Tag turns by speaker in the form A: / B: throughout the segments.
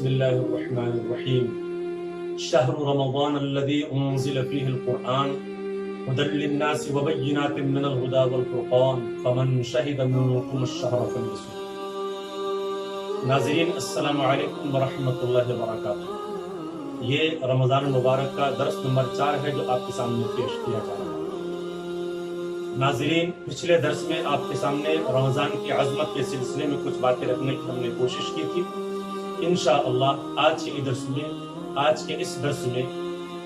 A: بسم الله الرحمن الرحيم شهر رمضان الذي أنزل فيه القرآن هدى للناس وبينات من الهدى والفرقان فمن شهد منكم الشهر فليصم. ناظرین السلام علیکم ورحمۃ اللہ وبرکاتہ. یہ رمضان مبارک کا درس نمبر 4 ہے جو آپ کے سامنے پیش کیا جا رہا ہے. ناظرین، پچھلے درس میں آپ کے سامنے رمضان کی عظمت کے سلسلے میں کچھ باتیں رکھنے کی ہم نے کوشش کی تھی. انشاءاللہ آج کے اس درس میں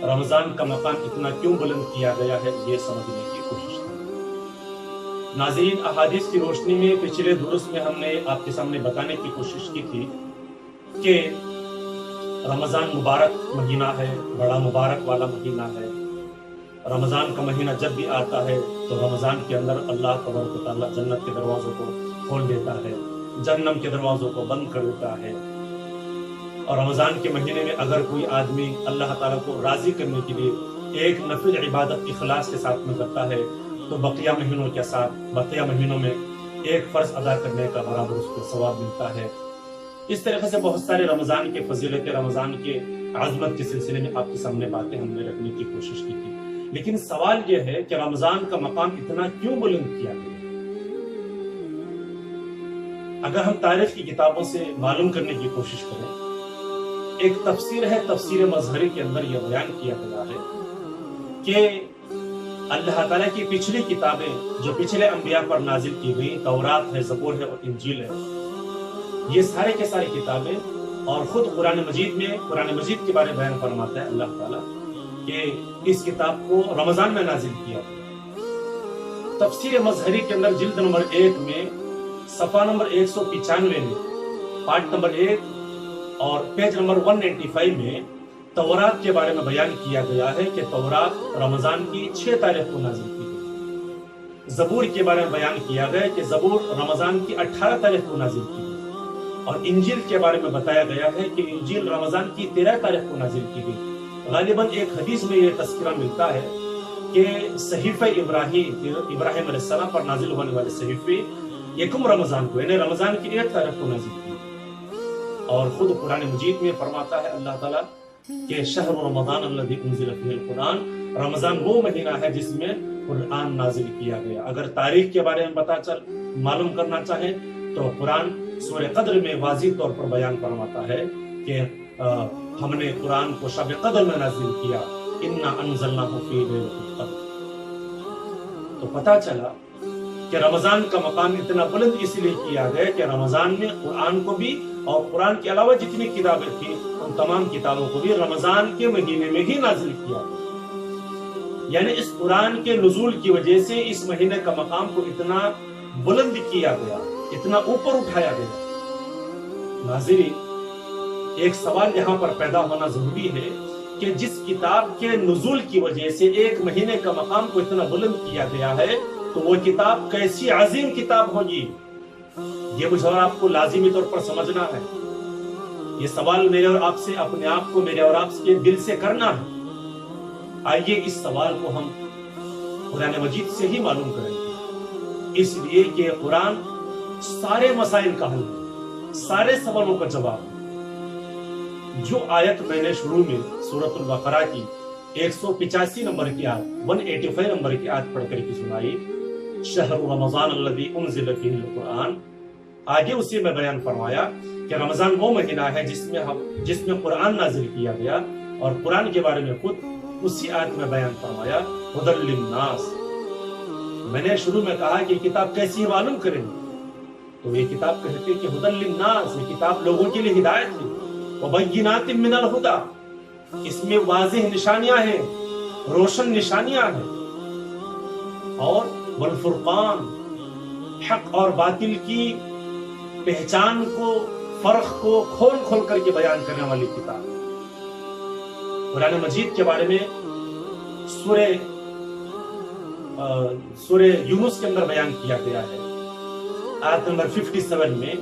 A: رمضان کا مقام اتنا کیوں بلند کیا گیا ہے یہ سمجھنے کی کوشش کریں. ناظرین، احادیث کی روشنی میں پچھلے درس میں ہم نے آپ کے سامنے بتانے کی کوشش کی تھی کہ رمضان مبارک مہینہ ہے، بڑا مبارک والا مہینہ ہے. رمضان کا مہینہ جب بھی آتا ہے تو رمضان کے اندر اللہ تبارک و تعالیٰ جنت کے دروازوں کو کھول دیتا ہے، جہنم کے دروازوں کو بند کر دیتا ہے. اور رمضان کے مہینے میں اگر کوئی آدمی اللہ تعالیٰ کو راضی کرنے کے لیے ایک نفل عبادت اخلاص کے ساتھ میں کرتا ہے تو بقیہ مہینوں میں ایک فرض ادا کرنے کا برابر اس کو ثواب ملتا ہے. اس طریقے سے بہت سارے رمضان کے فضیلت، رمضان کے عظمت کے سلسلے میں آپ کے سامنے باتیں ہم نے رکھنے کی کوشش کی تھی. لیکن سوال یہ ہے کہ رمضان کا مقام اتنا کیوں بلند کیا گیا؟ اگر ہم تاریخ کی کتابوں سے معلوم کرنے کی کوشش کریں، ایک تفسیر ہے، تفسیر مظہری کے اندر یہ بیان کیا گیا ہے کہ اللہ تعالیٰ کی پچھلی کتابیں جو پچھلے انبیاء پر نازل کی گئی، تورات ہے، زبور ہے اور انجیل ہے، یہ سارے کے ساری کتابیں، اور خود قرآن مجید کے بارے میں بیان فرماتا ہے اللہ تعالیٰ کہ اس کتاب کو رمضان میں نازل کیا. تفسیر مظہری کے اندر جلد نمبر 1 میں صفحہ نمبر 195 میں پارٹ نمبر 1 اور پیج نمبر 195 میں تورات کے بارے میں بیان کیا گیا ہے کہ تورات رمضان کی 6 تاریخ کو نازل کی گئی. زبور کے بارے میں بیان کیا گیا کہ زبور رمضان کی 18 تاریخ کو نازل کی گئی. اور انجیل کے بارے میں بتایا گیا ہے کہ انجیل رمضان کی 13 تاریخ کو نازل کی گئی. غالباً ایک حدیث میں یہ تذکرہ ملتا ہے کہ صحیفہ ابراہیم علیہ السلام پر نازل ہونے والے صحیفے یکم رمضان کو یعنی رمضان کی 1 تاریخ کو نازل کی. اور خود قرآن مجید میں فرماتا ہے اللہ تعالیٰ کہ شہر رمضان الذی انزل فیہ القرآن، رمضان وہ مہینہ ہے جس میں قرآن نازل کیا گیا. اگر تاریخ کے بارے میں معلوم کرنا چاہیں تو قرآن سورہ قدر میں واضح طور پر بیان فرماتا ہے کہ ہم نے قرآن کو شب قدر میں نازل کیا، انا انزلناہ فی لیلۃ القدر. تو پتہ چلا کہ رمضان کا مقام اتنا بلند اس لیے کیا گیا کہ رمضان میں قرآن کو بھی اور قرآن کے علاوہ جتنی کتابیں تھیں ان تمام کتابوں کو بھی رمضان کے مہینے میں ہی نازل کیا. یعنی اس قرآن کے نزول کی وجہ سے اس مہینے کا مقام کو اتنا بلند کیا گیا، اتنا اوپر اٹھایا گیا. ناظرین، ایک سوال یہاں پر پیدا ہونا ضروری ہے کہ جس کتاب کے نزول کی وجہ سے ایک مہینے کا مقام کو اتنا بلند کیا گیا ہے تو وہ کتاب کیسی عظیم کتاب ہوگی، یہ مجھے اور آپ کو لازمی طور پر سمجھنا ہے. یہ سوال میرے اور آپ سے اپنے آپ کو میرے اور آپ کے دل سے کرنا ہے. آئیے اس سوال کو ہم قرآن مجید سے ہی معلوم کریں گے، اس لیے کہ قرآن سارے مسائل کا حل ہے، سارے سوالوں کا جواب ہے. جو آیت میں نے شروع میں سورۃ البقرہ کی 185 نمبر کی آیت 185 نمبر کی آیت پڑھ کر کے سنائی، شہر رمضان الذی انزل فیہ القرآن، آگے اسی میں بیان فرمایا کہ رمضان وہ مہینہ ہے جس میں قرآن نازل کیا گیا. اور قرآن کے بارے میں خود اسی آیت میں بیان فرمایا ھدی للناس. میں نے شروع میں کہا کہ یہ کتاب کیسی معلوم کریں گے، تو یہ کتاب کہتے کہ ھدی للناس، یہ کتاب لوگوں کے لیے ہدایت ہے. وبینات من الہدی، اس میں واضح نشانیاں ہیں، روشن نشانیاں ہیں. اور والفرقان، حق اور باطل کی پہچان کو، فرق کو کھول کر کے بیان کرنے والی کتاب. قرآن مجید کے بارے میں سورہ یونس کے اندر بیان کیا گیا ہے آیت نمبر 57 میں،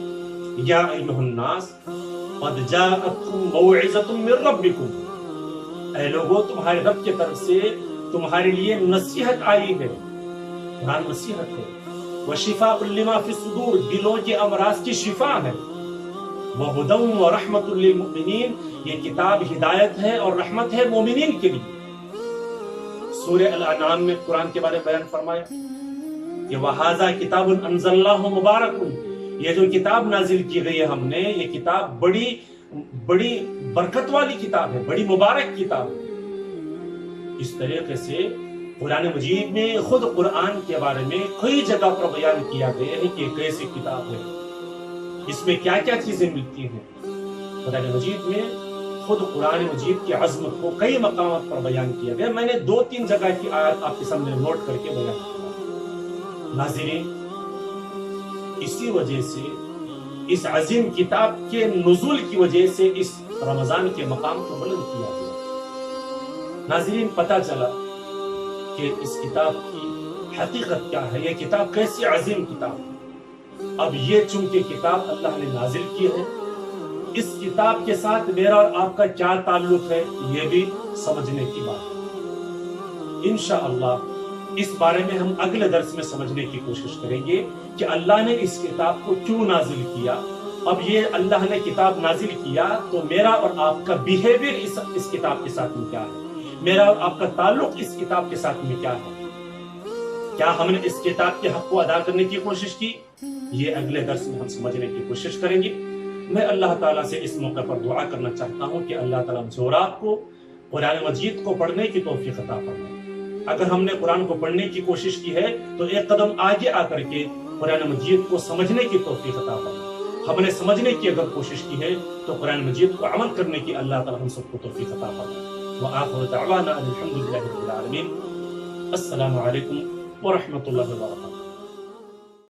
A: یا ایھا الناس قد جاءتکم موعظۃ من ربکم، اے لوگوں تمہارے رب کی طرف سے تمہارے لیے نصیحت آئی ہے. قرآن نصیحت ہے. وشفاء لما فی الصدور، دلوں کے امراض کی شفا ہے. وَهُدًى وَرَحْمَةٌ لِّلْمُؤْمِنِينَ، یہ کتاب ہدایت ہے اور رحمت ہے مومنین کے لیے۔ سورہ الانعام میں قرآن کے بارے میں بیان فرمایا کہ وَهَذَا كِتَابٌ أَنزَلْنَاهُ مُبَارَكٌ، یہ جو کتاب نازل کی گئی ہے ہم نے، یہ کتاب بڑی برکت والی کتاب ہے، بڑی مبارک کتاب ہے۔ اس طریقے سے قرآن مجید میں خود قرآن کے بارے میں کئی جگہ پر بیان کیا گیا ہے کہ یہ کیسی کتاب ہے، اس میں کیا کیا چیزیں ملتی ہیں۔ قرآن مجید میں خود قرآن مجید کی عظمت کو کئی مقامات پر بیان کیا گیا۔ میں نے 2-3 جگہ کی آیت آپ کے سامنے نوٹ کر کے بیان کیا۔ ناظرین، اسی وجہ سے اس عظیم کتاب کے نزول کی وجہ سے اس رمضان کے مقام کو بلند کیا گیا۔ ناظرین، پتہ چلا کہ اس کتاب کی حقیقت کیا ہے، یہ کتاب کیسی عظیم کتاب ہے۔ اب یہ چونکہ کتاب اللہ نے نازل کی ہے، اس کتاب کے ساتھ میرا اور آپ کا کیا تعلق ہے، یہ بھی سمجھنے کی بات ہے۔ انشاءاللہ اس بارے میں ہم اگلے درس میں سمجھنے کی کوشش کریں گے کہ اللہ نے اس کتاب کو کیوں نازل کیا۔ اب یہ اللہ نے کتاب نازل کیا تو میرا اور آپ کا بیہیویئر اس کتاب کے ساتھ میں کیا ہے، میرا اور آپ کا تعلق اس کتاب کے ساتھ میں کیا ہے، کیا ہم نے اس کتاب کے حق کو ادا کرنے کی کوشش کی، یہ اگلے درس میں ہم سمجھنے کی کوشش کریں گے۔ میں اللہ تعالیٰ سے اس موقع پر دعا کرنا چاہتا ہوں کہ اللہ تعالیٰ مجھے اور آپ کو قرآن مجید کو پڑھنے کی توفیق عطا فرمائے۔ اگر ہم نے قرآن کو پڑھنے کی کوشش کی ہے تو ایک قدم آگے آ کر کے قرآن مجید کو سمجھنے کی توفیق عطا فرمائے۔ ہم نے سمجھنے کی اگر کوشش کی ہے تو قرآن مجید کو عمل کرنے کی اللہ تعالیٰ ہم سب کو توفیق عطا فرمائے۔ وآخر دعوانا الحمد للہ رب العالمین۔ السلام علیکم ورحمۃ اللہ وبرکاتہ۔